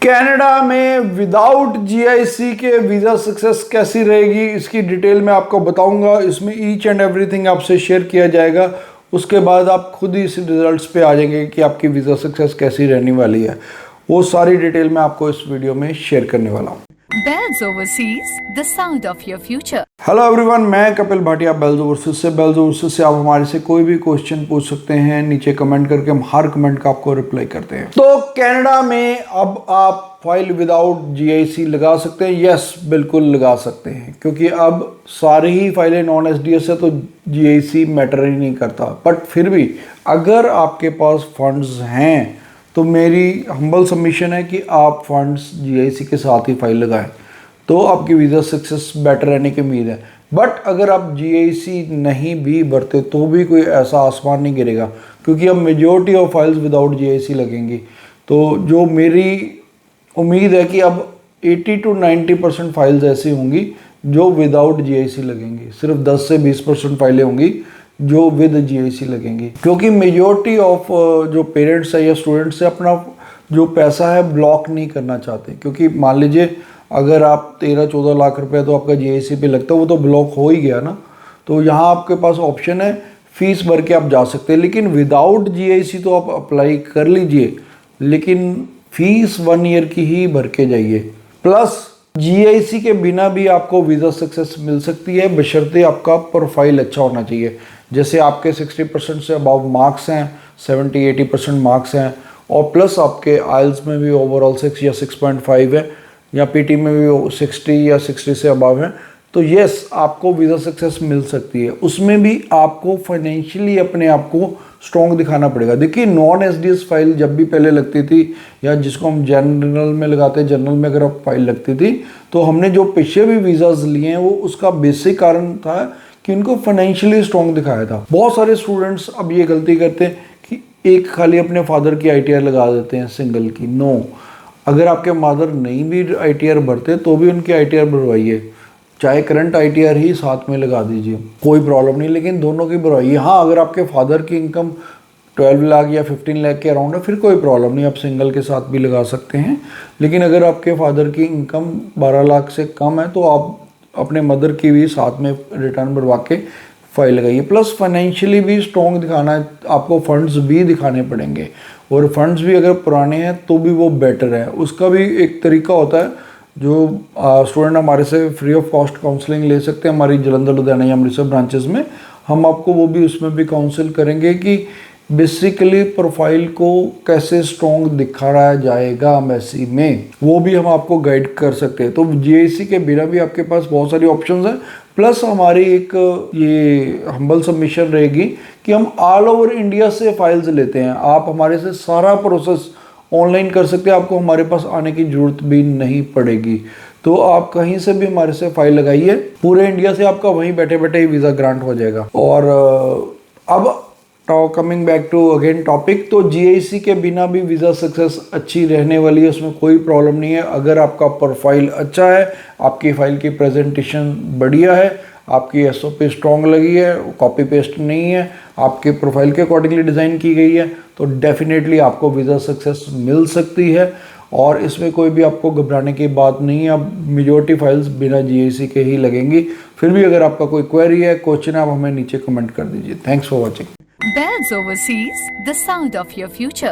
Canada में without GIC के visa success कैसी रहेगी, इसकी डिटेल में आपको बताऊंगा। इसमें ईच एंड एवरीथिंग आपसे शेयर किया जाएगा। उसके बाद आप खुद ही इस रिजल्ट्स पे आ जाएंगे कि आपकी वीज़ा सक्सेस कैसी रहने वाली है। वो सारी डिटेल मैं आपको इस वीडियो में शेयर करने वाला हूँ। Bells Overseas, the sound of your future. Hello everyone, मैं कपिल भाटिया बेल्स ओवरसीज से आप हमारे से कोई भी क्वेश्चन पूछ सकते हैं। नीचे कमेंट करके हम हर कमेंट का आपको रिप्लाई करते हैं। तो कनाडा में अब आप फाइल विदाउट जीआईसी लगा सकते हैं। यस, बिल्कुल लगा सकते हैं, क्योंकि अब सारी ही फाइलें नॉन एसडीएस है तो जीआईसी मैटर ही नहीं करता। बट फिर भी अगर आपके पास फंड्स हैं तो मेरी हम्बल सबमिशन है कि आप फंड्स जीआईसी के साथ ही फाइल लगाएं, तो आपकी वीज़ा सक्सेस बेटर रहने की उम्मीद है। बट अगर आप जीआईसी नहीं भी भरते तो भी कोई ऐसा आसमान नहीं गिरेगा, क्योंकि अब majority of files without GIC लगेंगी। तो जो मेरी उम्मीद है कि अब 80 to 90% फाइल्स ऐसी होंगी जो विदाउट जीआईसी लगेंगी। सिर्फ 10 से 20% फाइलें होंगी जो विद जीआईसी लगेंगी, क्योंकि मेजॉरिटी ऑफ जो पेरेंट्स है या स्टूडेंट्स है अपना जो पैसा है ब्लॉक नहीं करना चाहते। क्योंकि मान लीजिए अगर आप 13-14 लाख रुपए तो आपका जीआईसी पे लगता है, वो तो ब्लॉक हो ही गया ना। तो यहाँ आपके पास ऑप्शन है, फीस भर के आप जा सकते हैं। लेकिन विदाउट जीआईसी तो आप अप्लाई कर लीजिए, लेकिन फीस 1 ईयर की ही भर के जाइए। प्लस जीआईसी के बिना भी आपको वीज़ा सक्सेस मिल सकती है, बशर्ते आपका प्रोफाइल अच्छा होना चाहिए। जैसे आपके 60% से अबाव मार्क्स हैं, 70-80% मार्क्स हैं, और प्लस आपके आइल्स में भी ओवरऑल 6 या 6.5 है, या पीटी में भी 60 या 60 से अबाव है, तो यस आपको वीज़ा सक्सेस मिल सकती है। उसमें भी आपको फाइनेंशियली अपने आप को स्ट्रॉन्ग दिखाना पड़ेगा। देखिए, नॉन एसडीएस फाइल जब भी पहले लगती थी, या जिसको हम जनरल में लगाते हैं, जनरल में अगर आप फाइल लगती थी, तो हमने जो पीछे भी वीज़ाज लिए हैं वो उसका बेसिक कारण था कि उनको फाइनेंशियली स्ट्रॉन्ग दिखाया था। बहुत सारे स्टूडेंट्स अब ये गलती करते हैं कि एक खाली अपने फादर की आईटीआर लगा देते हैं, सिंगल की। नो, अगर आपके मदर नहीं भी आईटीआर भरते तो भी उनकी आईटीआर भरवाइए, चाहे करंट आईटीआर ही साथ में लगा दीजिए, कोई प्रॉब्लम नहीं, लेकिन दोनों की भरवाइए। हाँ, अगर आपके फादर की इनकम 12 लाख या 15 लाख के अराउंड है फिर कोई प्रॉब्लम नहीं, आप सिंगल के साथ भी लगा सकते हैं। लेकिन अगर आपके फादर की इनकम 12 लाख से कम है तो आप अपने मदर की भी साथ में रिटर्न भरवा के फाइल लगाइए। प्लस फाइनेंशियली भी स्ट्रॉन्ग दिखाना है, आपको फंड्स भी दिखाने पड़ेंगे, और फंड्स भी अगर पुराने हैं तो भी वो बेटर है। उसका भी एक तरीका होता है, जो स्टूडेंट हमारे से फ्री ऑफ कॉस्ट काउंसलिंग ले सकते हैं हमारी जलंधर, लुधियाना या अमृतसर ब्रांचेस में। हम आपको वो भी उसमें भी काउंसिल करेंगे कि बेसिकली प्रोफाइल को कैसे स्ट्रॉन्ग दिखाया जाएगा एम्बेसी में, वो भी हम आपको गाइड कर सकते हैं। तो जीआईसी के बिना भी आपके पास बहुत सारी ऑप्शंस हैं। प्लस हमारी एक ये हम्बल सबमिशन रहेगी कि हम ऑल ओवर इंडिया से फाइल्स लेते हैं। आप हमारे से सारा प्रोसेस ऑनलाइन कर सकते हैं, आपको हमारे पास आने की जरूरत भी नहीं पड़ेगी। तो आप कहीं से भी हमारे से फाइल लगाइए, पूरे इंडिया से आपका वहीं बैठे बैठे ही वीज़ा ग्रांट हो जाएगा। और अब coming back to again topic, तो जीआईसी के बिना भी वीज़ा सक्सेस अच्छी रहने वाली है, उसमें कोई प्रॉब्लम नहीं है। अगर आपका प्रोफाइल अच्छा है, आपकी फाइल की प्रेजेंटेशन बढ़िया है, आपकी एसओपी स्ट्रॉन्ग लगी है, कॉपी पेस्ट नहीं है, आपके प्रोफाइल के अकॉर्डिंगली डिज़ाइन की गई है, तो डेफिनेटली आपको वीज़ा सक्सेस मिल सकती है। और इसमें कोई भी आपको घबराने की बात नहीं है। अब मेजॉरिटी फाइल्स बिना जीआईसी के ही लगेंगी। फिर भी अगर आपका कोई क्वेरी है, क्वेश्चन है, आप हमें नीचे कमेंट कर दीजिए। Thanks for watching. Bells Overseas, the sound of your future.